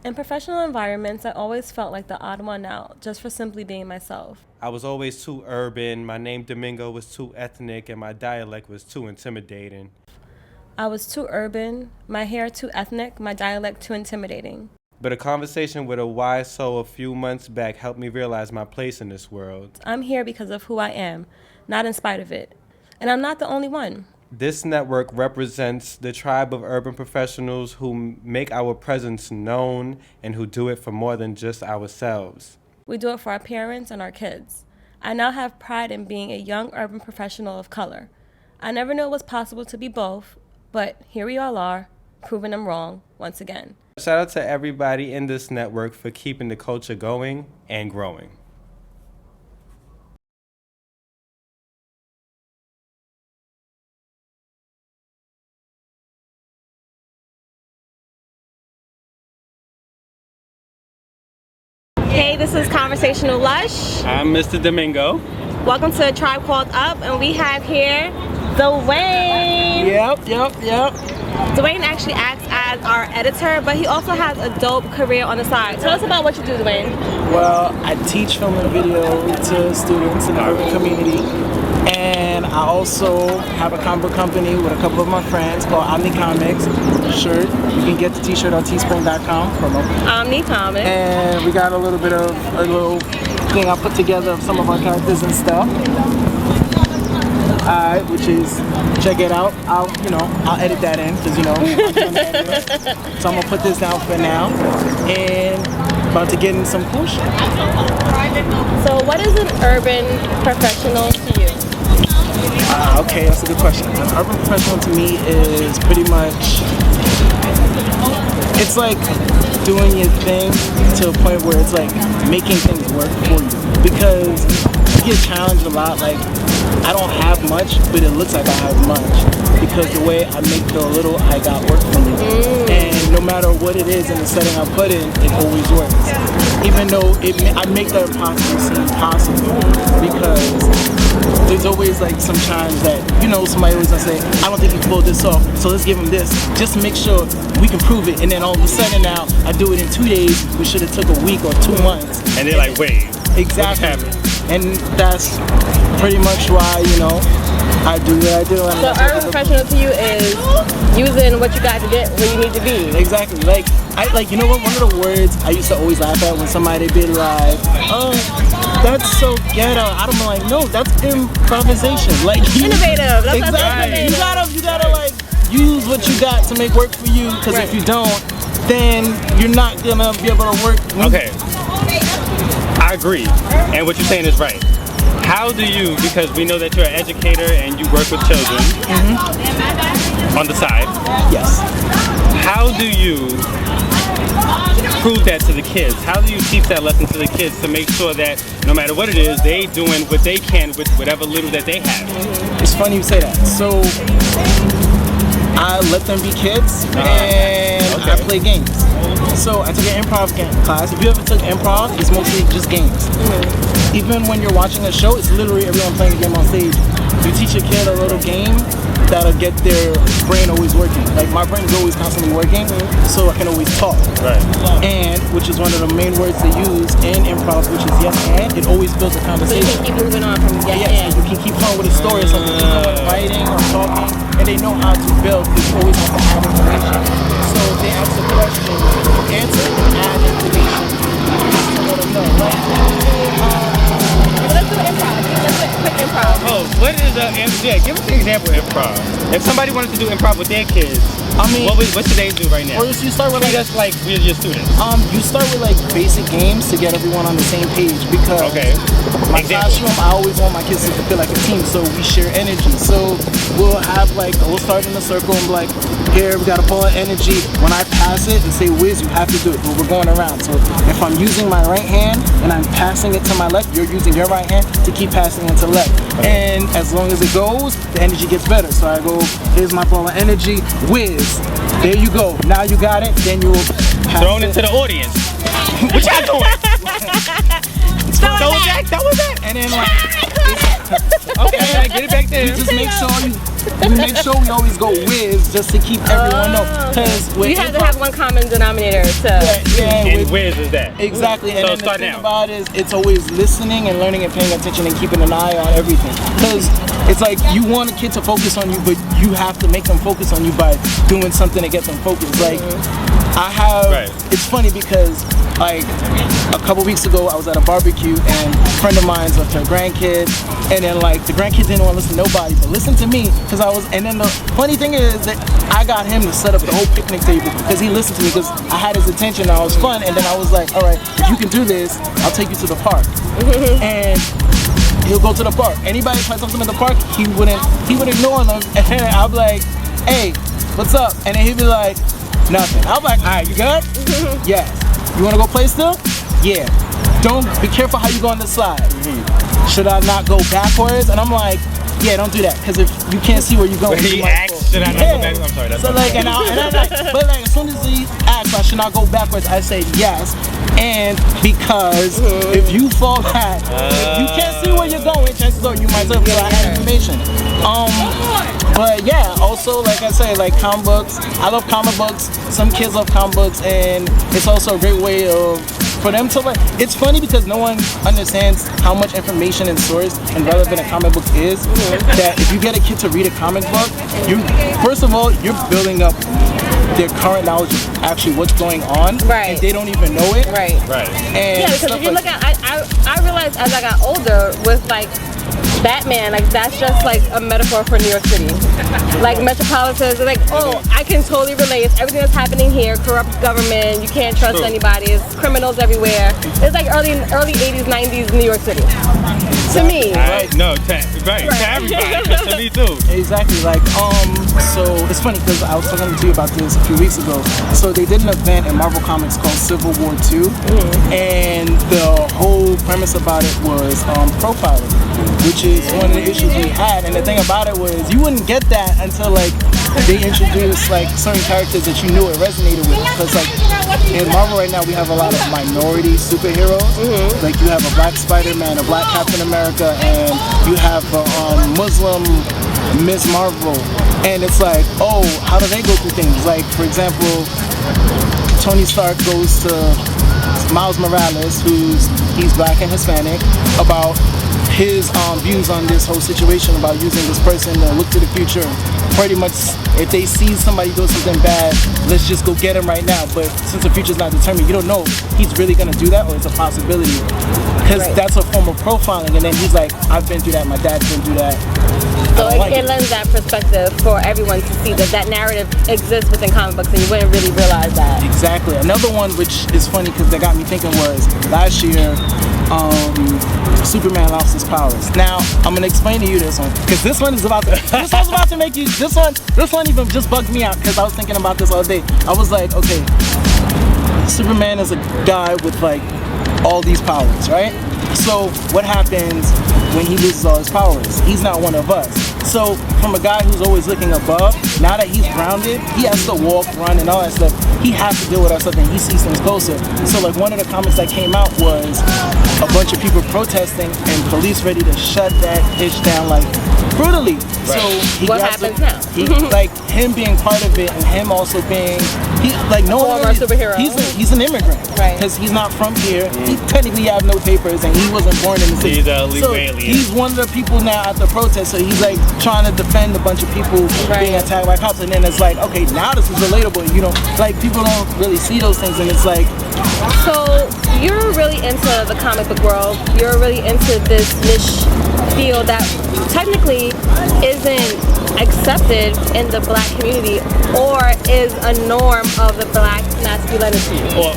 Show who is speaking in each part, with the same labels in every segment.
Speaker 1: In professional environments, I always felt like the odd one out, just for simply being myself.
Speaker 2: I was always too urban, my name Domingo was too ethnic, and my dialect was too intimidating.
Speaker 1: I was too urban, my hair too ethnic, my dialect too intimidating.
Speaker 2: But a conversation with a wise soul a few months back helped me realize my place in this world.
Speaker 1: I'm here because of who I am, not in spite of it. And I'm not the only one.
Speaker 2: This network represents the tribe of urban professionals who make our presence known and who do it for more than just ourselves.
Speaker 1: We do it for our parents and our kids. I now have pride in being a young urban professional of color. I never knew it was possible to be both, but here we all are, proving them wrong once again.
Speaker 2: Shout out to everybody in this network for keeping the culture going and growing.
Speaker 3: Hey, this is Conversational Lush.
Speaker 2: I'm Mr. Domingo.
Speaker 3: Welcome to A Tribe Called Up, and we have here Duwayne.
Speaker 4: Yep.
Speaker 3: Duwayne actually acts as our editor, but he also has a dope career on the side. Tell us about what you do, Duwayne.
Speaker 4: Well, I teach film and video to students in the urban community, and I also have a comic book company with a couple of my friends called OMNI COMICS. Shirt. You can get the t-shirt on teespring.com.
Speaker 3: OMNI COMICS.
Speaker 4: And we got a little thing I put together of some of our characters and stuff. Alright, which is, check it out. I'll edit that in because I'm done editing. So I'm gonna put this down for now, and about to get in some cool shit.
Speaker 3: So, what is an urban professional to you?
Speaker 4: Okay, that's a good question. An urban professional to me is pretty much, it's like doing your thing to a point where it's like making things work for you. Because you get challenged a lot, like I don't have much, but it looks like I have much. Because the way I make the little I got work for me. And no matter what it is in the setting I put in, it always works. Even though I make the impossible seem possible. Because there's always like some times that, somebody always gonna say, I don't think you pulled this off, so let's give him this. Just to make sure we can prove it. And then all of a sudden now, I do it in 2 days, we should have took a week or 2 months.
Speaker 2: And they're like, wait,
Speaker 4: exactly. And that's pretty much why, I do what I do.
Speaker 3: So urban professional to you is using what you got to get where you need to be.
Speaker 4: Exactly. Like you know what? One of the words I used to always laugh at when somebody be like, "Oh, that's so ghetto." I'm like, no, that's improvisation. Like
Speaker 3: Innovative. That's
Speaker 4: exactly. You gotta like use what you got to make work for you. Because if you don't, then you're not gonna be able to work.
Speaker 5: Okay. I agree, and what you're saying is right. How do you, because we know that you're an educator and you work with children on the side.
Speaker 4: Yes.
Speaker 5: How do you prove that to the kids? How do you teach that lesson to the kids to make sure that no matter what it is, they doing what they can with whatever little that they have?
Speaker 4: It's funny you say that. So I let them be kids and I play games. So I took an improv class. If you ever took improv, it's mostly just games. Even when you're watching a show, it's literally everyone playing a game on stage. You teach a kid a little game that'll get their brain always working. Like my brain is always constantly working, so I can always talk.
Speaker 5: Right.
Speaker 4: And, which is one of the main words they use in improv, which is yes and. It always builds a
Speaker 3: So
Speaker 4: conversation.
Speaker 3: you can keep moving on from
Speaker 4: Yes, you can keep going with a story or something, keep going writing or talking, and they know how to build because you always have to add information. So if they ask a question, answer and add information. Let them know.
Speaker 3: Let's do improv. Let's do quick improv.
Speaker 5: Oh, what is give us an example of improv. If somebody wanted to do improv with their kids, what should they do right now?
Speaker 4: Or you start with
Speaker 5: Treat us like we're your students.
Speaker 4: You start with like basic games to get everyone on the same page because my classroom, I always want my kids to feel like a team, so we share energy. So we'll start in a circle and be like, here we got a ball of energy. When I pass it and say whiz, you have to do it. But we're going around. So if I'm using my right hand and I'm passing it to my left, you're using your right hand to keep passing it to left. And as long as it goes, the energy gets better. So I go, here's my ball of energy, whiz. There you go. Now you got it. Then you'll pass
Speaker 5: Thrown into the audience. What y'all doing?
Speaker 4: that was it. And then like,
Speaker 5: Okay, get it back there.
Speaker 4: you just make sure you we make sure we always go Wiz just to keep everyone know. Because
Speaker 3: you have to have one common denominator to.
Speaker 5: And Wiz is that.
Speaker 4: Exactly. And
Speaker 5: So
Speaker 4: then the
Speaker 5: start
Speaker 4: thing
Speaker 5: now.
Speaker 4: about it is it's always listening and learning and paying attention and keeping an eye on everything. Because it's like you want a kid to focus on you, but you have to make them focus on you by doing something to get them focused. Like I have, it's funny because like a couple weeks ago I was at a barbecue and a friend of mine's with her grandkid, and then like the grandkids didn't want to listen to nobody but listen to me because I was, and then the funny thing is that I got him to set up the whole picnic table because he listened to me because I had his attention and I was fun, and then I was like, all right, if you can do this, I'll take you to the park. And he'll go to the park. Anybody try something in the park, he would ignore them, and then I'll be like, hey, what's up? And then he'd be like, nothing. I'm like, all right, you good? Yes. You want to go play still? Yeah. Don't be careful how you go on the slide. Should I not go backwards? And I'm like, yeah, don't do that, because if you can't see where you're going,
Speaker 5: He asked, should I not go back? I'm sorry. That's
Speaker 4: so like, and I'm like, but like, as soon as he asks, I should not go backwards, I say yes. And because if you fall back, if you can't see where you're going, chances are you might as well have information. But yeah, also like I say, like comic books. I love comic books. Some kids love comic books, and it's also a great way of for them to like. It's funny because no one understands how much information and source and relevant a comic book is. That if you get a kid to read a comic book, you first of all you're building up their current knowledge of actually what's going on,
Speaker 3: Right.
Speaker 4: and they don't even know it.
Speaker 3: Right.
Speaker 4: And
Speaker 3: Yeah, because if you look at, I realized as I got older with like Batman, like that's just like a metaphor for New York City. Like metropolitans are like, oh, I can totally relate. It's everything that's happening here, corrupt government, you can't trust anybody, it's criminals everywhere. It's like early 80s, 90s New York City. To me.
Speaker 5: No, to everybody, but to me too.
Speaker 4: Exactly, like, so it's funny because I was talking to you about this a few weeks ago. So they did an event in Marvel Comics called Civil War II, and the whole premise about it was profiling, which is one of the issues we had. And the thing about it was you wouldn't get that until like they introduced like certain characters that you knew it resonated with. Because like in Marvel right now we have a lot of minority superheroes. Like you have a black Spider-Man, a black Captain America, and you have a Muslim Miss Marvel. And it's like, oh, how do they go through things? Like for example, Tony Stark goes to Miles Morales, he's black and Hispanic, about his views on this whole situation about using this person to look to the future. Pretty much, if they see somebody doing something bad, let's just go get him right now. But since the future's not determined, you don't know if he's really gonna do that or it's a possibility. Because that's a form of profiling. And then he's like, I've been through that, my dad's been through that.
Speaker 3: So it lends that perspective for everyone to see that narrative exists within comic books, and you wouldn't really realize that.
Speaker 4: Exactly. Another one which is funny because that got me thinking was last year, Superman lost his powers. Now I'm gonna explain to you this one because this one's about to make you. This one even just bugged me out because I was thinking about this all day. I was like, okay, Superman is a guy with like all these powers, right? So what happens when he loses all his powers? He's not one of us. So from a guy who's always looking above, now that he's grounded, he has to walk, run, and all that stuff. He has to deal with our stuff, and he sees things closer. So like one of the comics that came out was a bunch of people protesting and police ready to shut that bitch down like brutally. So
Speaker 3: what happens now?
Speaker 4: He, like him being part of it and him also being
Speaker 3: former superhero.
Speaker 4: He's an immigrant, right? Because he's not from here. He technically have no papers and he wasn't born in the city.
Speaker 5: He's a legal
Speaker 4: so
Speaker 5: alien.
Speaker 4: He's one of the people now at the protest. So he's like trying to defend a bunch of people being attacked by cops. And then it's like, okay, now this is relatable. You know, like people don't really see those things, and it's like.
Speaker 3: So you're really into the comic book world. You're really into this niche field that technically isn't accepted in the black community or is a norm of the black masculinity.
Speaker 5: Or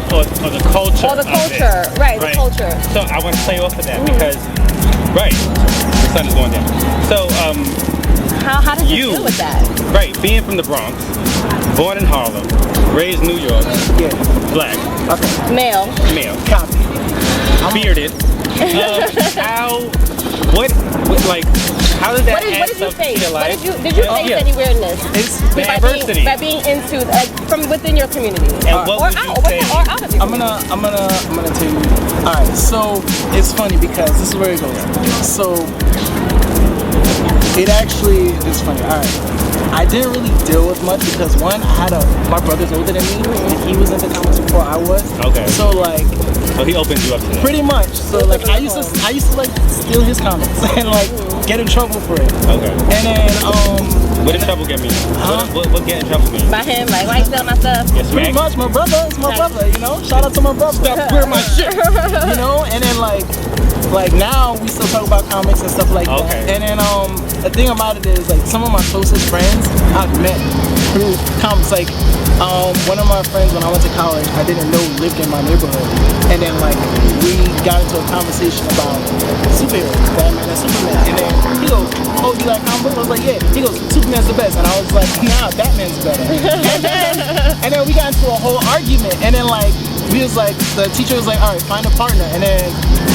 Speaker 5: the culture.
Speaker 3: Or the culture, right, the culture.
Speaker 5: So I want to play off of that because, the sun is going down. So,
Speaker 3: how did you deal with that?
Speaker 5: Right, being from the Bronx, born in Harlem, raised in New York, black,
Speaker 3: male,
Speaker 4: copy,
Speaker 5: bearded. How did that
Speaker 3: what did you face?
Speaker 5: to your life?
Speaker 3: Did you face any weirdness?
Speaker 5: It's the adversity.
Speaker 3: By being into, like, from within your community.
Speaker 5: And what would you say?
Speaker 3: Or out of your community.
Speaker 4: I'm gonna tell you. Alright, so it's funny because this is where it goes. So It actually is funny. All right. I didn't really deal with much because one, my brother's older than me, and he was into comics before I was.
Speaker 5: Okay.
Speaker 4: So like.
Speaker 5: So he opened you up to that.
Speaker 4: Pretty much. So like I used to like steal his comics and like get in trouble for it.
Speaker 5: Okay.
Speaker 4: And then
Speaker 5: what did trouble get me?
Speaker 4: Huh?
Speaker 5: What get in trouble mean?
Speaker 3: By him, like, why you stealing my stuff?
Speaker 5: Yes,
Speaker 4: pretty much my brother. It's my brother. You know. Shout out to my brother.
Speaker 5: Stop wearing my shit.
Speaker 4: You know. And then like now we still talk about comics and stuff like that. And then the thing about it is like some of my closest friends I've met through comics. Like one of my friends when I went to college, I didn't know lived in my neighborhood, and then like we got into a conversation about superheroes, Batman and Superman, and then he goes, "Oh, you like comic books?" I was like, "Yeah." He goes, "Superman's the best," and I was like, "Nah, Batman's better." and then we got into a whole argument, and then like we was like, the teacher was like, "All right, find a partner," and then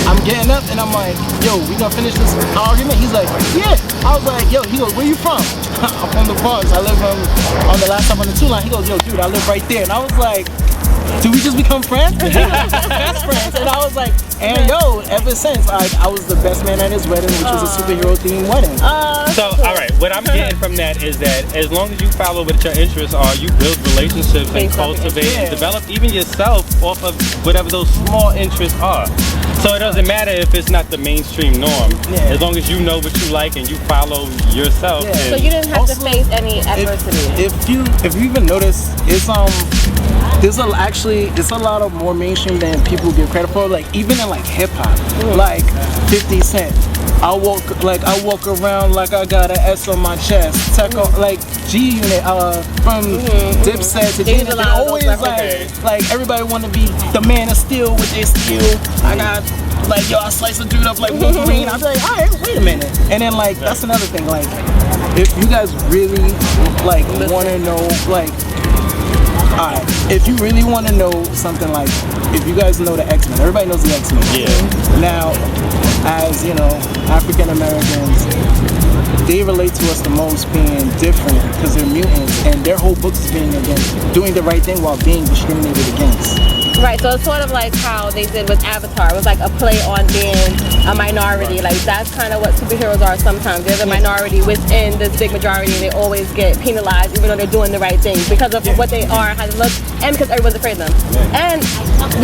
Speaker 4: I'm getting up and I'm like, "Yo, we gonna finish this argument?" He's like, "Yeah." I was like, "Yo," he goes, "Where you from?" I'm from the Bronx. I live on the last stop on the 2 line. He goes, "Yo, dude, I live right there," and I was like, "Do we just become friends?" Best friends. And I was like, and yo, ever since I was the best man at his wedding, which was a superhero themed wedding.
Speaker 5: So, all right, what I'm getting from that is that as long as you follow what your interests are, you build relationships and cultivate and develop even yourself off of whatever those small interests are. So it doesn't matter if it's not the mainstream norm, as long as you know what you like and you follow yourself.
Speaker 4: Yeah.
Speaker 3: So you didn't have to face any adversity.
Speaker 4: If you even notice, it's it's a lot of more mainstream than people give credit for. Like even in like hip hop, like 50 Cent. I walk around like I got an S on my chest. Like G Unit from Dipset to G-Unit, they always like everybody want to be the man of steel with their steel. I got like yo, I slice a dude up like Wolverine. I'm like, all right, wait a minute. And then like that's another thing. Like if you guys really like want to know like. Alright, if you really want to know something like, if you guys know the X-Men, everybody knows the X-Men.
Speaker 5: Yeah.
Speaker 4: Now, as you know, African Americans, they relate to us the most being different because they're mutants, and their whole book is being against doing the right thing while being discriminated against.
Speaker 3: Right, so it's sort of like how they did with Avatar. It was like a play on being a minority. Like that's kind of what superheroes are sometimes. They're the minority within this big majority, and they always get penalized even though they're doing the right thing because of what they are, how they look, and because everyone's afraid of them. And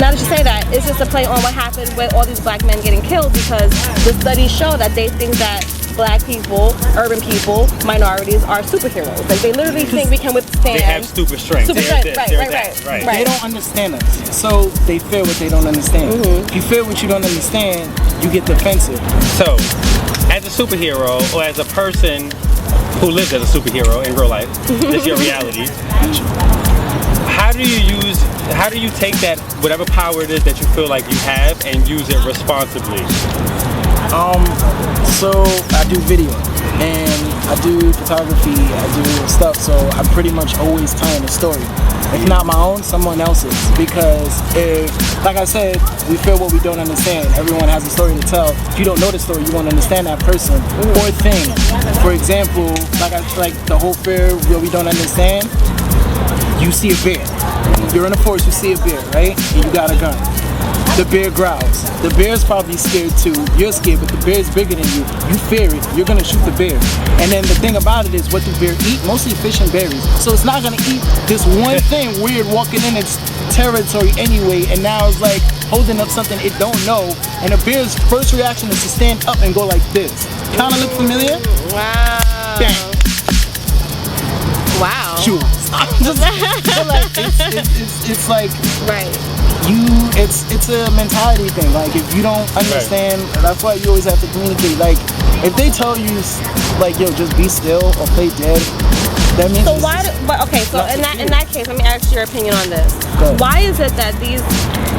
Speaker 3: now that you say that, it's just a play on what happened with all these black men getting killed because the studies show that they think that black people, urban people, minorities are superheroes. Like they literally think we can withstand.
Speaker 5: They have super strength.
Speaker 3: Right.
Speaker 4: They don't understand us, so they fear what they don't understand. If you fear what you don't understand, you get defensive.
Speaker 5: So, as a superhero or as a person who lives as a superhero in real life, that's your reality. How do you take that, whatever power it is that you feel like you have, and use it responsibly?
Speaker 4: So I do video and I do photography, I do stuff, so I'm pretty much always telling a story. If not my own, someone else's. Because if, like I said, we feel what we don't understand. Everyone has a story to tell. If you don't know the story, you won't understand that person or thing. For example, like the whole fear what we don't understand, you see a bear. You're in the forest, you see a bear, right? And you got a gun. The bear growls. The bear's probably scared too. You're scared, but the bear's bigger than you. You fear it. You're gonna shoot the bear. And then the thing about it is, what do bear eat? Mostly fish and berries. So it's not gonna eat this one thing weird walking in its territory anyway. And now it's like holding up something it don't know. And the bear's first reaction is to stand up and go like this. Kind of look familiar?
Speaker 3: Wow.
Speaker 4: Bang.
Speaker 3: Wow.
Speaker 4: Shoot. Just, like, it's like
Speaker 3: right.
Speaker 4: It's a mentality thing. Like if you don't understand, that's why you always have to communicate. Like if they tell you like yo, just be still or play dead, that means.
Speaker 3: So why? But okay, so in that case, let me ask your opinion on this. Why is it that these,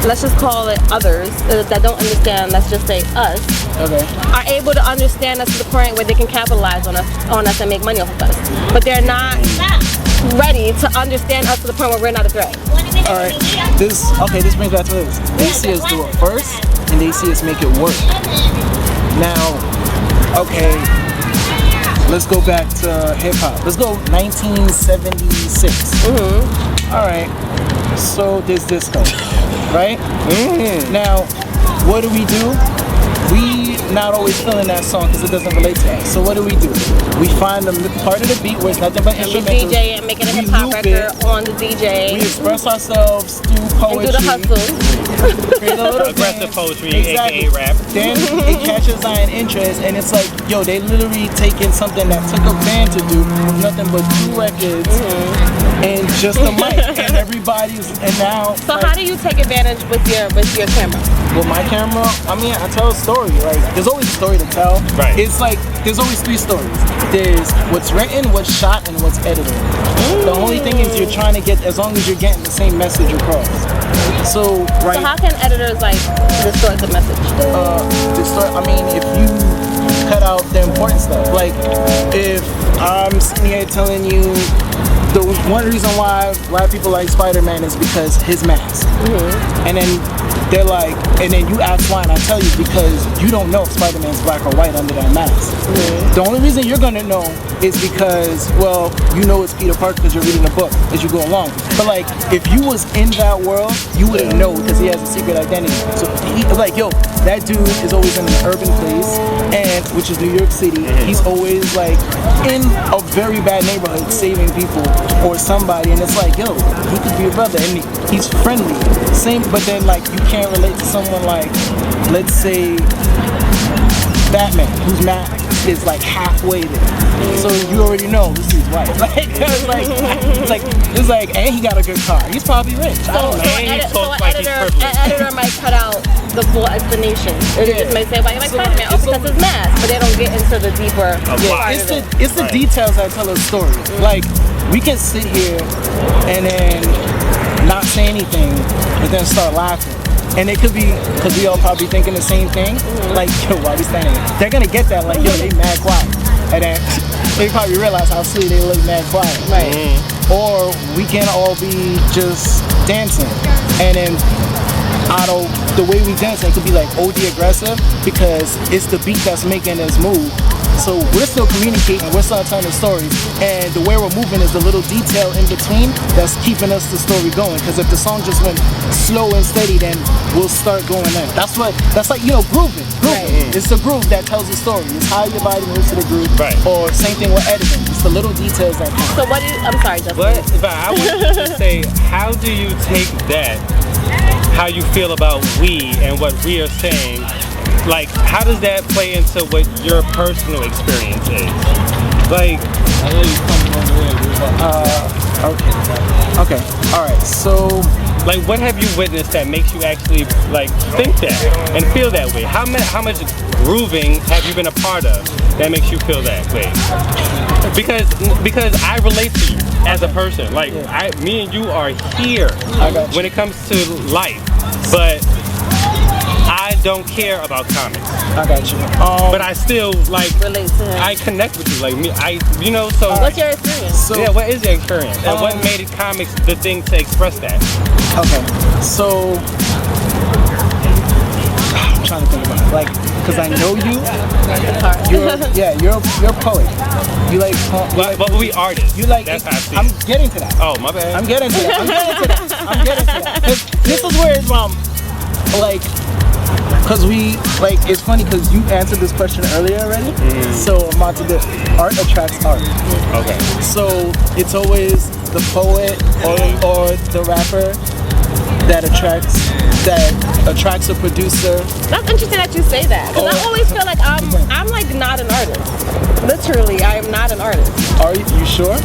Speaker 3: let's just call it others that don't understand, let's just say us, are able to understand us to the point where they can capitalize on us and make money off of us, but they're not ready to understand us to the point where we're not a threat?
Speaker 4: Alright, this brings back to this. They see us do it first, and they see us make it work. Now, okay, let's go back to hip-hop. Let's go 1976. Alright, so there's disco, right? Now, what do? We not always feeling that song because it doesn't relate to us. So what do? We find the part of the beat where it's nothing but
Speaker 3: And we
Speaker 4: instrumentals.
Speaker 3: DJ and make it a
Speaker 4: We
Speaker 3: hip hop
Speaker 4: loop
Speaker 3: record
Speaker 4: it.
Speaker 3: on the DJ.
Speaker 4: We express ourselves through
Speaker 3: and
Speaker 4: poetry.
Speaker 3: do the hustle.
Speaker 4: Create a little
Speaker 5: Aggressive
Speaker 4: dance.
Speaker 5: poetry,
Speaker 4: Exactly.
Speaker 5: aka rap.
Speaker 4: Then it catches our interest, and it's like, yo, they literally taking something that took a band to do with nothing but 2 records and just a mic, and everybody's and now.
Speaker 3: So how do you take advantage with your camera?
Speaker 4: With my camera, I mean, I tell a story. Like, there's always a story to tell.
Speaker 5: Right.
Speaker 4: It's like there's always 3 stories. There's what's written, what's shot, and what's edited. The only thing is you're trying to get, as long as you're getting the same message across. So right.
Speaker 3: So how can editors like distort the message?
Speaker 4: I mean, if you cut out the important stuff, like if I'm sitting here telling you the one reason why people like Spider-Man is because his mask, and then they're like, and then you ask why, and I tell you because you don't know if Spider-Man's black or white under that mask. The only reason you're gonna know is because, well, you know it's Peter Parker because you're reading the book as you go along. But like, if you was in that world, you wouldn't know because he has a secret identity. So he, like, yo, that dude is always in an urban place, and which is New York City. He's always like in a very bad neighborhood saving people or somebody, and it's like, yo, he could be your brother, and he's friendly. Same, but then like you can't relate to someone like, let's say, Batman, whose mask is like halfway there. So you already know this is white. It's like, and he got a good car. He's probably rich. I don't know.
Speaker 3: So an editor might cut out the full explanation. Or they just might say, like Spider-Man, because his mask, but they don't get into the deeper part of it.
Speaker 4: It's the details that tell a story. Like, we can sit here and then not say anything, but then start laughing. And it could be because we all probably thinking the same thing. Like, yo, why we standing here? They're gonna get that, like, yo, they mad quiet. And then they probably realize how sweet they look mad quiet. Right. Or we can all be just dancing. And then out of the way we dance, it could be like OD aggressive because it's the beat that's making us move. So we're still communicating, we're still telling the stories, and the way we're moving is the little detail in between that's keeping us the story going. Because if the song just went slow and steady, then we'll start going in. That's like, you know, grooving. Right. It's the groove that tells the story. It's how your body moves to the groove.
Speaker 5: Right.
Speaker 4: Or same thing with editing. It's the little details that count.
Speaker 3: So what do you, I'm sorry, Justin.
Speaker 5: But I want you to say, how do you take that, how you feel about we and what we are saying? Like, how does that play into what your personal experience is? Like, I know you're coming on the way.
Speaker 4: Okay. All right. So,
Speaker 5: like, what have you witnessed that makes you actually like think that and feel that way? How much grooving have you been a part of that makes you feel that way? Because I relate to you as a person. Like, me and you are here when it comes to life, but I don't care about comics.
Speaker 4: I got you.
Speaker 5: But I still like
Speaker 3: relate to him.
Speaker 5: I connect with you. Like me, so.
Speaker 3: What's your experience?
Speaker 4: So,
Speaker 5: yeah, what is your experience? And what made it comics the thing to express that?
Speaker 4: Okay, so I'm trying to think about it. Like, because I know you. You're a poet. You like,
Speaker 5: but we artists.
Speaker 4: You like.
Speaker 5: That's how I see it.
Speaker 4: I'm getting to that.
Speaker 5: Oh, my bad.
Speaker 4: I'm getting to that. I'm getting to that. 'Cause this is where it's like. Because it's funny because you answered this question earlier already. So I'm about to do art attracts art.
Speaker 5: Okay.
Speaker 4: So it's always the poet or the rapper that attracts a producer.
Speaker 3: That's interesting that you say that. Because I always feel like I'm like not an artist. Literally, I am not an artist.
Speaker 4: Are you sure?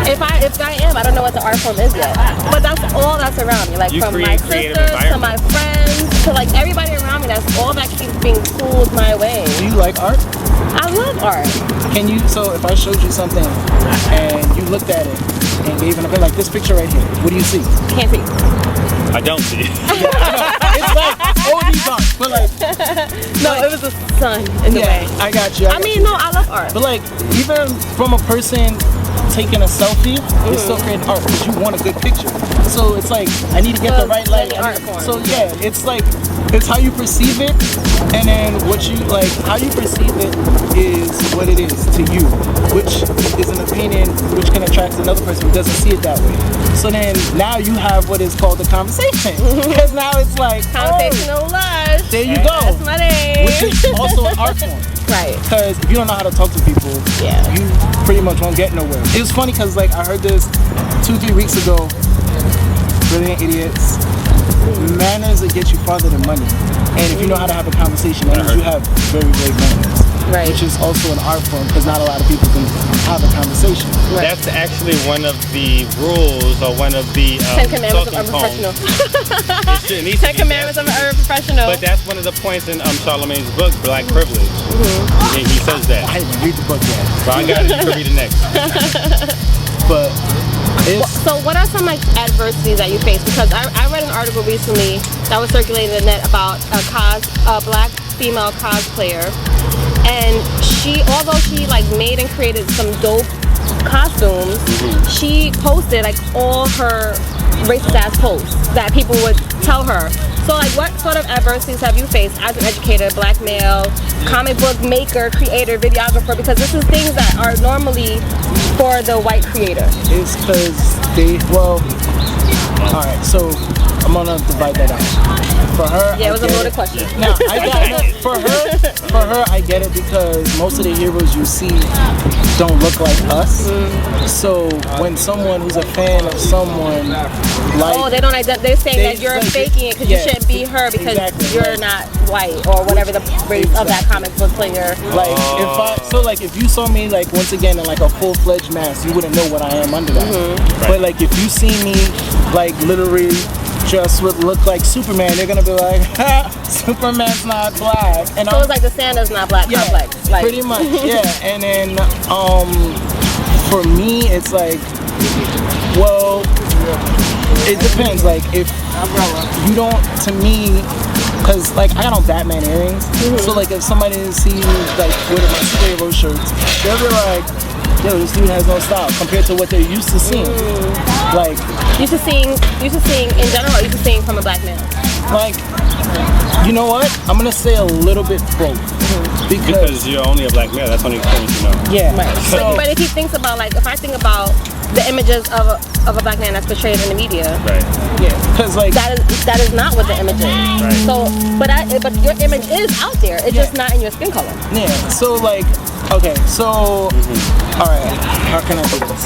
Speaker 3: If I am, I don't know what the art form is yet. But that's all that's around me. Like
Speaker 5: You
Speaker 3: from
Speaker 5: create
Speaker 3: my
Speaker 5: creative
Speaker 3: sisters to my
Speaker 5: environment.
Speaker 3: friends to like everybody around me. That's all that keeps being pulled my way.
Speaker 4: Do you like art?
Speaker 3: I love art.
Speaker 4: Can you? So if I showed you something and you looked at it and gave an opinion, like this picture right here, what do you see?
Speaker 3: Can't see.
Speaker 5: I don't see it.
Speaker 4: It's like all these art, but like
Speaker 3: It was the sun in the way.
Speaker 4: I got you.
Speaker 3: I mean, no, I love art.
Speaker 4: But like even from a person taking a selfie is still creating art because you want a good picture. So it's like I need to get the right light. So yeah, it's like it's how you perceive it, and then what you like. How you perceive it is what it is to you, which is an opinion which can attract another person who doesn't see it that way. So then now you have what is called a conversation, because now it's like
Speaker 3: conversational lush.
Speaker 4: There you go.
Speaker 3: That's my name.
Speaker 4: Which is also an art form.
Speaker 3: Right.
Speaker 4: Because if you don't know how to talk to people, you pretty much won't get nowhere. It was funny because like I heard this 2-3 weeks ago. Brilliant idiots. Manners will get you farther than money. And if you know how to have a conversation, that means you have very great manners.
Speaker 3: Right.
Speaker 4: Which is also an art form because not a lot of people can have a conversation.
Speaker 5: Right. That's actually one of the rules or one of the
Speaker 3: 10 Commandments of Urban Professional. 10 Commandments of an Urban Professional.
Speaker 5: But that's one of the points in Charlemagne's book, Black Privilege. He says that.
Speaker 4: I didn't read the book yet.
Speaker 5: Well, I got it. You can read it next.
Speaker 4: But
Speaker 3: so what are some like adversities that you face? Because I read an article recently that was circulating on the net about a black female cosplayer, and although she like made and created some dope costumes, she posted like all her racist ass posts that people would tell her. So like what sort of adversities have you faced as an educator, black male, comic book maker, creator, videographer? Because this is things that are normally for the white creator.
Speaker 4: It's because alright, so I'm gonna divide that out. For her,
Speaker 3: it was a loaded question.
Speaker 4: No, I got it. For her, I get it because most of the heroes you see don't look like us. So when someone who's a fan of someone like
Speaker 3: they're saying that you're faking it because you shouldn't be her because you're not white or whatever the race of that comic book player.
Speaker 4: Like if you saw me like once again in like a full-fledged mask, you wouldn't know what I am under that. But like if you see me like literally just would look like Superman, they're gonna be like, ha, Superman's not black. And
Speaker 3: so it's like the Santa's not black complex. Like.
Speaker 4: Pretty much, yeah. And then for me, it's like, well, it depends. Like if you don't, to me, because like I got on Batman earrings, so like if somebody sees me like with my superhero shirts, they'll be like, yo, this dude has no style compared to what they're used to seeing. Like
Speaker 3: used to seeing in general, or used to seeing from a black male?
Speaker 4: Like, you know what? I'm gonna say a little bit both.
Speaker 5: Because you're only a black male, that's only thing you know.
Speaker 4: Yeah.
Speaker 3: Right.
Speaker 4: So,
Speaker 3: but if he thinks about like, if I think about the images of a black man that's portrayed in the media,
Speaker 5: right?
Speaker 4: Yeah. Because like
Speaker 3: that is not what the image is.
Speaker 5: Right.
Speaker 3: So, but your image is out there. It's just not in your skin color.
Speaker 4: Yeah. So like, okay. So, all right. How can I do this?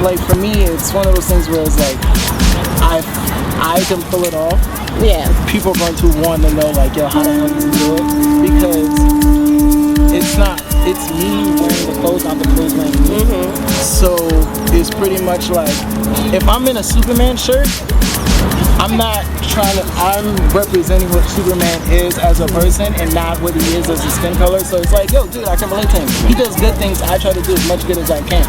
Speaker 4: Like for me, it's one of those things where it's like I can pull it off.
Speaker 3: Yeah.
Speaker 4: People are going to want to know like, yo, how the hell did you do it? Because it's me wearing the clothes, not the clothes wearing me. So it's pretty much like if I'm in a Superman shirt, I'm representing what Superman is as a person and not what he is as a skin color. So it's like, yo, dude, I can relate to him. He does good things. I try to do as much good as I can.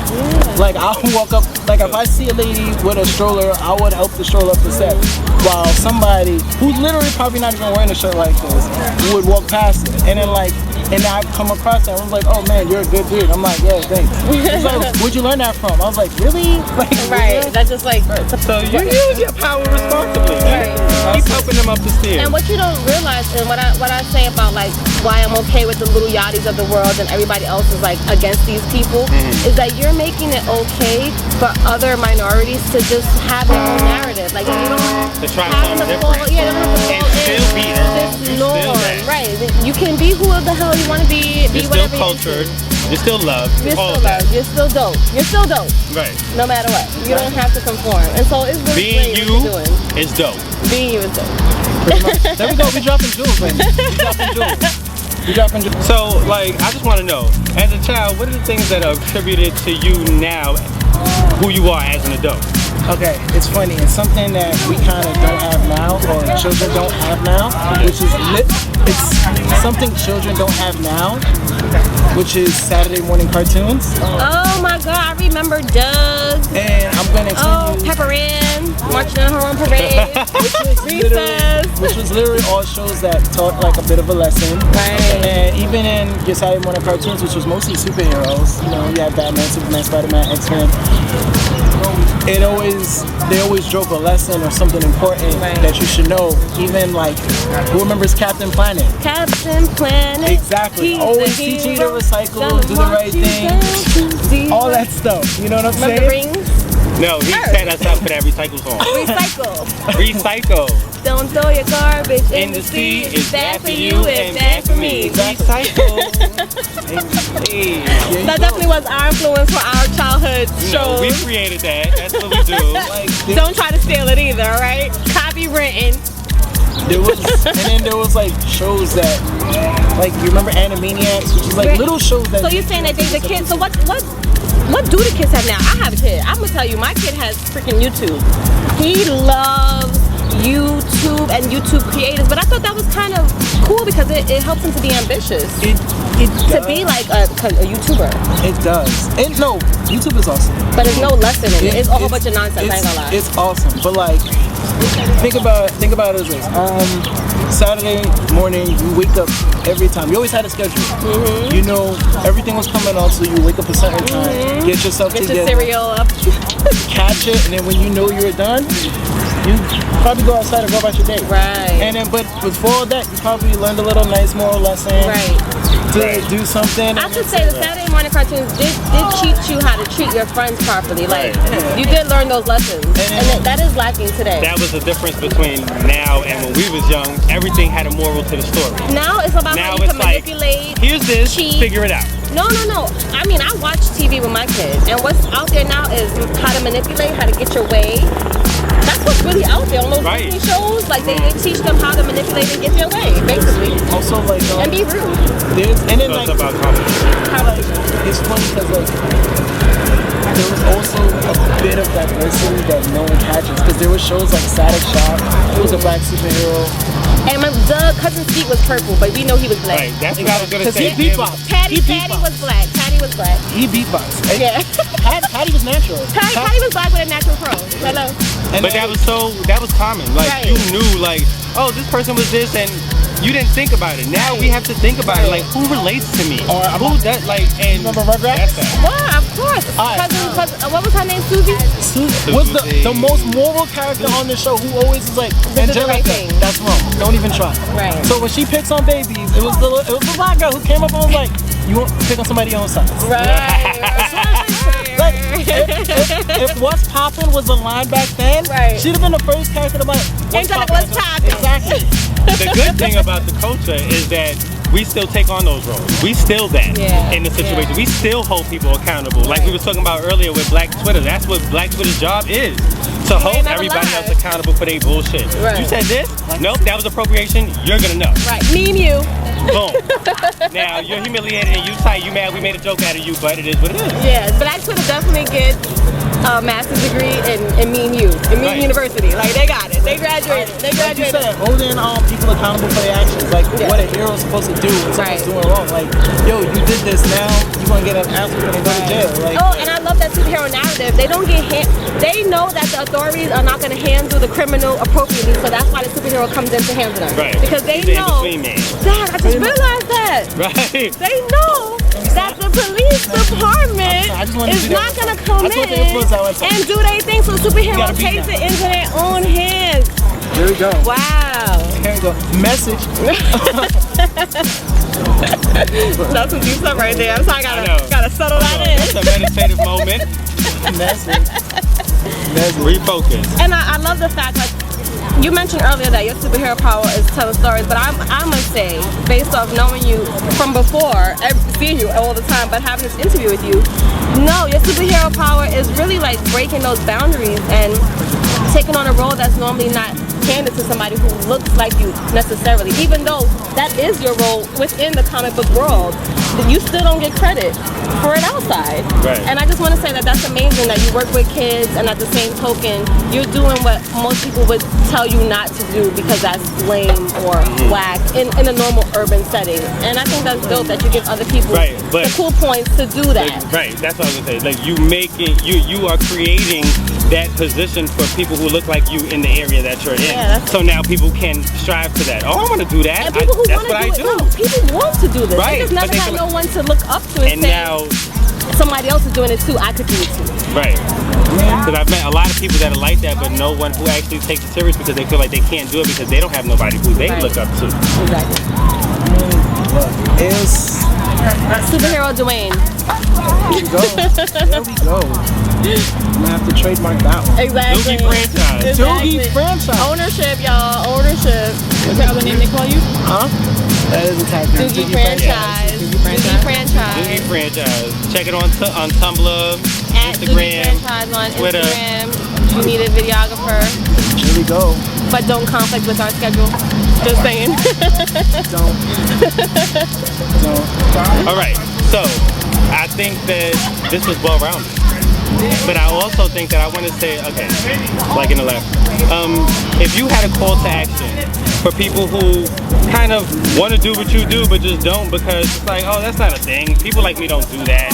Speaker 4: Like, I'll walk up, like, if I see a lady with a stroller, I would help the stroller up the steps. While somebody who's literally probably not even wearing a shirt like this would walk past it. And then, like, and I come across that, I was like, oh man, you're a good dude. I'm like, yeah, thanks. It's like, where'd you learn that from? I was like, really? Like,
Speaker 3: right. That's just like.
Speaker 5: So you use your power responsibly.
Speaker 3: Right.
Speaker 5: Keep helping them up the stairs.
Speaker 3: And what you don't realize, and what I say about like why I'm okay with the little yachties of the world and everybody else is like against these people, is that you're making it okay for other minorities to just have their own narrative. Like you don't
Speaker 5: to try
Speaker 3: have
Speaker 5: something
Speaker 3: to fall,
Speaker 5: different.
Speaker 3: yeah, they don't have to fall
Speaker 5: still be
Speaker 3: this norm. Right. You can be who the hell you want to be. Be
Speaker 5: you're
Speaker 3: whatever
Speaker 5: still cultured. You're still loved.
Speaker 3: You're still loved. You're still dope. You're still dope.
Speaker 5: Right.
Speaker 3: No matter what. You don't have to conform. And so it's really
Speaker 5: being
Speaker 3: great
Speaker 5: you
Speaker 3: what you're doing.
Speaker 5: is dope.
Speaker 3: Being you is dope.
Speaker 4: There we go. We dropping jewels, man. We dropping jewels.
Speaker 5: So, like, I just want to know, as a child, what are the things that are attributed to you now, who you are as an adult?
Speaker 4: Okay, it's funny. It's something that we kind of don't have now, or children don't have now, which is it's something children don't have now, which is Saturday morning cartoons.
Speaker 3: Oh my God, I remember Doug.
Speaker 4: And I'm gonna tell you.
Speaker 3: Pepper Ann, marching on her own parade.
Speaker 4: Which is literally, which was literally all shows that taught like a bit of a lesson.
Speaker 3: Right.
Speaker 4: And even in your Saturday morning cartoons, which was mostly superheroes, you know, you had Batman, Superman, Spider-Man, X-Men. They always drove a lesson or something important that you should know. Even like, who remembers Captain Planet?
Speaker 3: Captain Planet.
Speaker 4: Exactly.
Speaker 3: He's
Speaker 4: Always
Speaker 3: the
Speaker 4: teaching you to
Speaker 3: hero.
Speaker 4: recycle,
Speaker 3: Gonna
Speaker 4: do the
Speaker 3: march
Speaker 4: right
Speaker 3: you
Speaker 4: thing,
Speaker 3: down to zero.
Speaker 4: all that stuff. You know what I'm
Speaker 3: Remember the
Speaker 4: saying?
Speaker 3: rings?
Speaker 5: No, he set us up for that recycle song.
Speaker 3: Recycle.
Speaker 5: Recycle.
Speaker 3: Don't throw your garbage
Speaker 5: In the sea, it's bad for you and bad for me. Recycle. Hey.
Speaker 3: That definitely was our influence for our childhood
Speaker 5: No,
Speaker 3: shows.
Speaker 5: we created that. That's what we do.
Speaker 4: Like,
Speaker 3: Don't try to steal it either, right? Copywritten.
Speaker 4: and then there was like shows that, like, you remember Animaniacs, which is like
Speaker 3: Right.
Speaker 4: little shows that.
Speaker 3: So you're saying that the kids? So what do the kids have now? I have a kid. I'm gonna tell you, my kid has freaking YouTube. He loves YouTube and YouTube creators, but I thought that was kind of cool because it helps him to be ambitious.
Speaker 4: It
Speaker 3: To
Speaker 4: does.
Speaker 3: be like a YouTuber,
Speaker 4: It does. And no, YouTube is awesome.
Speaker 3: but there's no lesson in it. It's a whole bunch of nonsense. I ain't gonna lie.
Speaker 4: It's awesome, but like, think about it as this. Saturday morning, you wake up every time. You always had a schedule.
Speaker 3: Mm-hmm.
Speaker 4: You know everything was coming on, so you wake up a certain time, get yourself
Speaker 3: Get
Speaker 4: together,
Speaker 3: your cereal up.
Speaker 4: catch it, and then when you know you're done, you probably go outside and go about your day.
Speaker 3: Right.
Speaker 4: And then, but before all that, you probably learned a little nice moral lesson.
Speaker 3: Right.
Speaker 4: To do something.
Speaker 3: I should say the Saturday morning cartoons did teach you how to treat your friends properly. Like, you did learn those lessons. And that is lacking today.
Speaker 5: That was the difference between now and when we was young. Everything had a moral to the story.
Speaker 3: Now it's about
Speaker 5: Now
Speaker 3: how you
Speaker 5: it's
Speaker 3: can
Speaker 5: like,
Speaker 3: manipulate.
Speaker 5: here's this,
Speaker 3: cheat.
Speaker 5: figure it out.
Speaker 3: No. I mean, I watch TV with my kids, and what's out there now is how to manipulate, how to get your way. That's what's really out there on those
Speaker 5: Right.
Speaker 3: Disney shows. Like, they teach them how to manipulate and get their way, basically.
Speaker 4: Also, like,
Speaker 3: And be rude.
Speaker 4: and then
Speaker 5: So
Speaker 4: like,
Speaker 5: it's about comedy.
Speaker 3: How about
Speaker 4: it's funny because like there was also a bit of diversity that no one catches because there were shows like Static Shock. It was a black superhero.
Speaker 3: And my Cousin's feet was purple, but we know he was black.
Speaker 5: Right, that's what I was gonna
Speaker 4: Because
Speaker 5: say.
Speaker 4: he beatbox.
Speaker 3: Patty
Speaker 4: He beatbox.
Speaker 3: was black. Patty was black.
Speaker 4: He beatbox.
Speaker 3: Yeah.
Speaker 4: Patty was natural.
Speaker 3: Patty was black with a natural pro. Hello.
Speaker 4: And
Speaker 5: But
Speaker 4: then-
Speaker 5: that was common. Like,
Speaker 3: Right.
Speaker 5: you knew, like, oh, this person was this, and you didn't think about it. Now we have to think about it. Like, who relates to me?
Speaker 4: Or
Speaker 5: Who does, like, and
Speaker 4: Remember Rugrats?
Speaker 5: that's that.
Speaker 3: Well, of course.
Speaker 4: Alright.
Speaker 3: Cousin, what was her name? Susie?
Speaker 4: was the most moral character on the show who always is like,
Speaker 3: This is the right
Speaker 4: Angelica,
Speaker 3: thing.
Speaker 4: that's wrong. Don't even try.
Speaker 3: Right.
Speaker 4: So when she picks on babies, it was the black girl who came up and was like, you want to pick on somebody your own size.
Speaker 3: Right.
Speaker 4: Like, if What's Poppin' was a line back then,
Speaker 3: Right.
Speaker 4: she'd have been the first character to be like,
Speaker 3: Angelica, what's poppin'?
Speaker 4: Exactly.
Speaker 5: The good thing about the culture is that we still take on those roles. We still that
Speaker 3: Yeah,
Speaker 5: in the situation.
Speaker 3: yeah.
Speaker 5: We still hold people accountable. Like we were talking about earlier with Black Twitter. That's what Black Twitter's job is. To hold
Speaker 3: never
Speaker 5: everybody
Speaker 3: lied.
Speaker 5: else accountable for their bullshit.
Speaker 3: Right.
Speaker 5: You said this? Nope, that was appropriation. You're gonna know.
Speaker 3: Right. Me and you.
Speaker 5: Boom. Now you're humiliated and you tight, you mad, we made a joke out of you, but it is what it is.
Speaker 3: Yeah. Black Twitter definitely gets a master's degree in Me and You. In Me
Speaker 5: Right.
Speaker 3: University. Like, they got it. They graduated. They
Speaker 4: Like you
Speaker 3: graduated.
Speaker 4: said, holding people accountable for their actions, like
Speaker 3: Yeah.
Speaker 4: what a hero's supposed to do when someone's
Speaker 3: Right.
Speaker 4: doing wrong. Like, yo, you did this, now you're gonna get an ass whooping and go to jail. Like,
Speaker 3: Oh, and I love that superhero narrative. They don't get they know that the authorities are not going to handle the criminal appropriately, so that's why the superhero comes in to handle them.
Speaker 5: Right.
Speaker 3: Because they
Speaker 5: He's the
Speaker 3: know.
Speaker 5: in-between man.
Speaker 3: Dad, I just realized that.
Speaker 5: Right.
Speaker 3: They know that the police department
Speaker 4: I just wanted to
Speaker 3: is
Speaker 4: do that.
Speaker 3: not going to come
Speaker 4: I just want the
Speaker 3: in
Speaker 4: influence I went to.
Speaker 3: and do their thing, so
Speaker 4: You
Speaker 3: superheroes
Speaker 4: gotta beat
Speaker 3: takes
Speaker 4: them.
Speaker 3: it into their own hands.
Speaker 4: here we go.
Speaker 3: Wow.
Speaker 4: Here we go. Message.
Speaker 3: That's some deep stuff right there. I'm sorry, I
Speaker 5: know.
Speaker 3: gotta settle that
Speaker 5: It's a meditative moment.
Speaker 4: Message.
Speaker 5: Refocus.
Speaker 3: And I love the fact, like, you mentioned earlier that your superhero power is telling stories, but I must say, based off knowing you from before, seeing you all the time, but having this interview with you, no, your superhero power is really like breaking those boundaries and taking on a role that's normally not handed to somebody who looks like you necessarily, even though that is your role within the comic book world. You still don't get credit for it outside.
Speaker 5: Right.
Speaker 3: And I just want to say that that's amazing that you work with kids, and at the same token, you're doing what most people would tell you not to do because that's lame or whack in a normal urban setting. And I think that's dope that you give other people
Speaker 5: Right, but-
Speaker 3: the cool points to do that.
Speaker 5: Right, that's what I was gonna say. Like you are creating that position for people who look like you in the area that you're in.
Speaker 3: Yeah, that's-
Speaker 5: so now people can strive to that. Oh, I want to do that.
Speaker 3: And people who
Speaker 5: That's
Speaker 3: want
Speaker 5: what
Speaker 3: to
Speaker 5: I
Speaker 3: do it,
Speaker 5: do.
Speaker 3: no, people want to do this.
Speaker 5: Right,
Speaker 3: They just
Speaker 5: but
Speaker 3: never
Speaker 5: they
Speaker 3: had
Speaker 5: feel
Speaker 3: no
Speaker 5: like-
Speaker 3: one to look up to and
Speaker 5: And
Speaker 3: say,
Speaker 5: now,
Speaker 3: somebody else is doing it too, I could do it too.
Speaker 5: right. Because I've met a lot of people that are like that, but no one who actually takes it serious because they feel like they can't do it because they don't have nobody who they
Speaker 3: Right.
Speaker 5: look up to.
Speaker 3: Exactly.
Speaker 4: Look, it's
Speaker 3: Superhero Duwayne.
Speaker 4: here we go. There we go. I'm gonna have to trademark that one.
Speaker 3: Exactly.
Speaker 5: Doogie franchise.
Speaker 4: Doogie franchise.
Speaker 3: Ownership, y'all. Ownership.
Speaker 6: What's the other name they call you?
Speaker 4: Huh? That is a tag name.
Speaker 3: Doogie franchise. Doogie franchise.
Speaker 5: Doogie franchise. Check it on Tumblr,
Speaker 3: At Doogie
Speaker 5: Instagram.
Speaker 3: franchise on
Speaker 5: Twitter.
Speaker 3: Instagram. You need a videographer,
Speaker 4: Here we go.
Speaker 3: but don't conflict with our schedule. Just saying.
Speaker 4: Don't. Don't.
Speaker 5: All right, so I think that this was well rounded. But I also think that I want to say, okay, like in the left, if you had a call to action for people who kind of want to do what you do but just don't because it's like, oh, that's not a thing. People like me don't do that.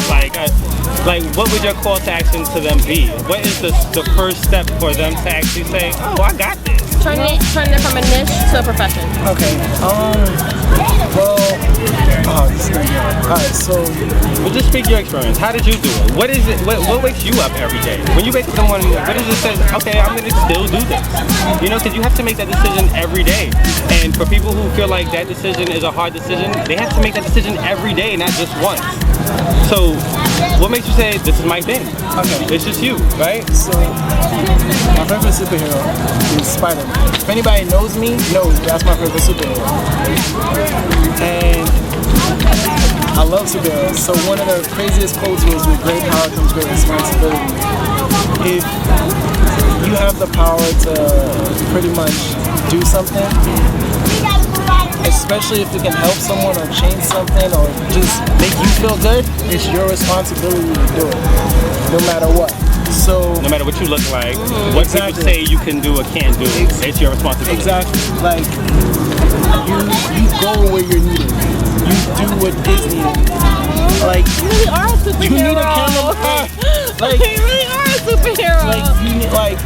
Speaker 5: Like what would your call to action to them be? What is the first step for them to actually say, oh, I got this?
Speaker 3: Turn it from a niche to a profession.
Speaker 4: Okay. This is gonna be hard. Alright, so
Speaker 5: But just speak your experience. How did you do it? What is it? What wakes you up every day? When you wake up in the morning, what is it says, okay, I'm going to still do this? You know, because you have to make that decision every day. And for people who feel like that decision is a hard decision, they have to make that decision every day, not just once. So, what makes you say, this is my thing?
Speaker 4: Okay.
Speaker 5: It's just you, right?
Speaker 4: So, my favorite superhero is Spider-Man. If anybody knows me, knows that's my favorite superhero. And I love superheroes. So one of the craziest quotes was, with great power comes great responsibility. If you have the power to pretty much do something, especially if it can help someone or change something or just make you feel good, it's your responsibility to do it, no matter what. So
Speaker 5: No matter what you look like, what people
Speaker 4: Exactly.
Speaker 5: say you can do or can't do, it's your responsibility.
Speaker 4: exactly, like you go where you're needed. You do what is needed. Like
Speaker 3: You really are a superhero.
Speaker 4: you need a camera. Like
Speaker 3: You really are a superhero.
Speaker 4: like you need, like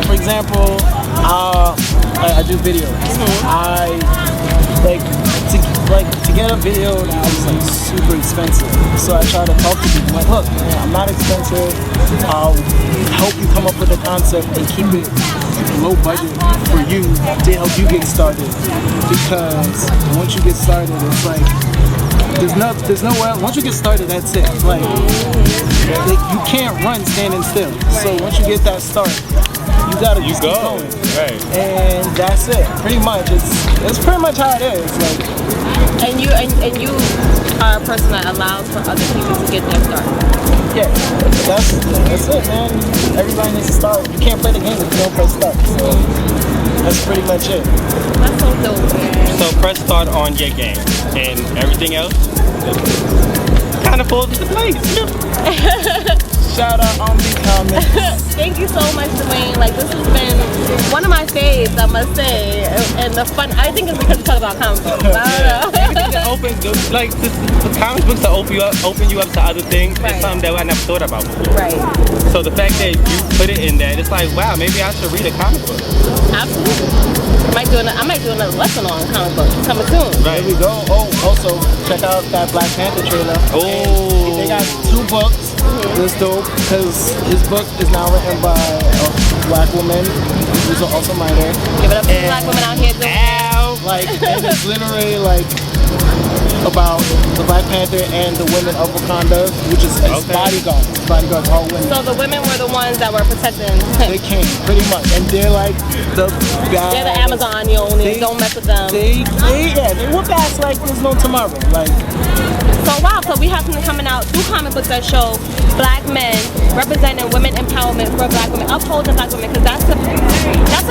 Speaker 4: for example, I do videos. I to get a video now is like super expensive. So I try to talk to people like, look, man, I'm not expensive. I'll help you come up with a concept and keep it low budget for you to help you get started. Because once you get started, it's like there's nowhere else. Once you get started, that's it. Like you can't run standing still. So once you get that start, you gotta
Speaker 5: You
Speaker 4: just keep
Speaker 5: go.
Speaker 4: going.
Speaker 5: Right.
Speaker 4: And that's it. Pretty much, it's pretty much how it is. Like,
Speaker 3: And you are a person that allows for other people to get their start.
Speaker 4: yeah, that's it, man. Everybody needs to start. You can't play the game if you don't press start. So that's pretty much it.
Speaker 3: That's so dope, man.
Speaker 5: So press start on your game, and everything else kind of falls into place.
Speaker 4: Shout out OMNI COMICS.
Speaker 3: Thank you so much, Duwayne. Like, this has been one of my faves, I must say. And the fun, I think it's because we talk about comic books. I don't know.
Speaker 5: Everything that opens, like the comic books that open you up to other things
Speaker 3: Right.
Speaker 5: is something that I never thought about before.
Speaker 3: Right.
Speaker 5: So the fact that you put it in that, it's like, wow, maybe I should read a comic book.
Speaker 3: Absolutely. I might do another lesson on comic books coming soon.
Speaker 4: There we go. Oh, also check out that Black Panther trailer.
Speaker 5: Oh.
Speaker 4: They got 2 books. It's dope because his book is now written by a black woman who's an also minor.
Speaker 3: Give it up to the black women out here doing it.
Speaker 5: Ow.
Speaker 4: Like, and it's literally like about the Black Panther and the women of Wakanda, which is his
Speaker 5: Okay.
Speaker 4: bodyguards. His bodyguards, all women.
Speaker 3: So the women were the ones that were protecting
Speaker 4: They
Speaker 3: him.
Speaker 4: came pretty much, and they're like the bad.
Speaker 3: They're the Amazonians.
Speaker 4: They-
Speaker 3: Don't mess with them.
Speaker 4: They whoop ass like there's no tomorrow. Like,
Speaker 3: So wow, so we have something coming out, 2 comic books that show black men representing women empowerment for black women, upholding black women, because that's a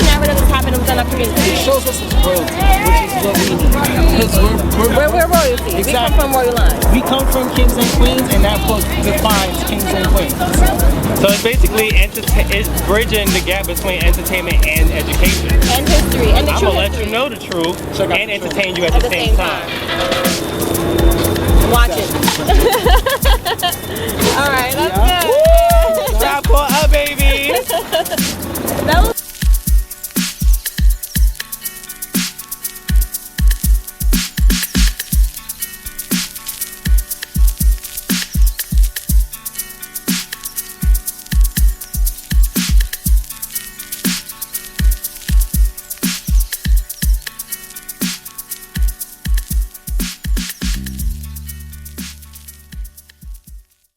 Speaker 3: narrative that's happening represent our community.
Speaker 4: It shows us as royalty, which is what we need. Because
Speaker 3: We're royalty.
Speaker 4: Exactly.
Speaker 3: We come from royal lines.
Speaker 4: We come from kings and queens, and that book defines kings and queens.
Speaker 5: So it's basically it's bridging the gap between entertainment and education.
Speaker 3: And history. And the
Speaker 5: I'm
Speaker 3: true
Speaker 5: gonna let
Speaker 3: history.
Speaker 5: you know the truth
Speaker 4: Check out
Speaker 5: and
Speaker 4: the truth.
Speaker 5: entertain you at the same time.
Speaker 3: Watch it.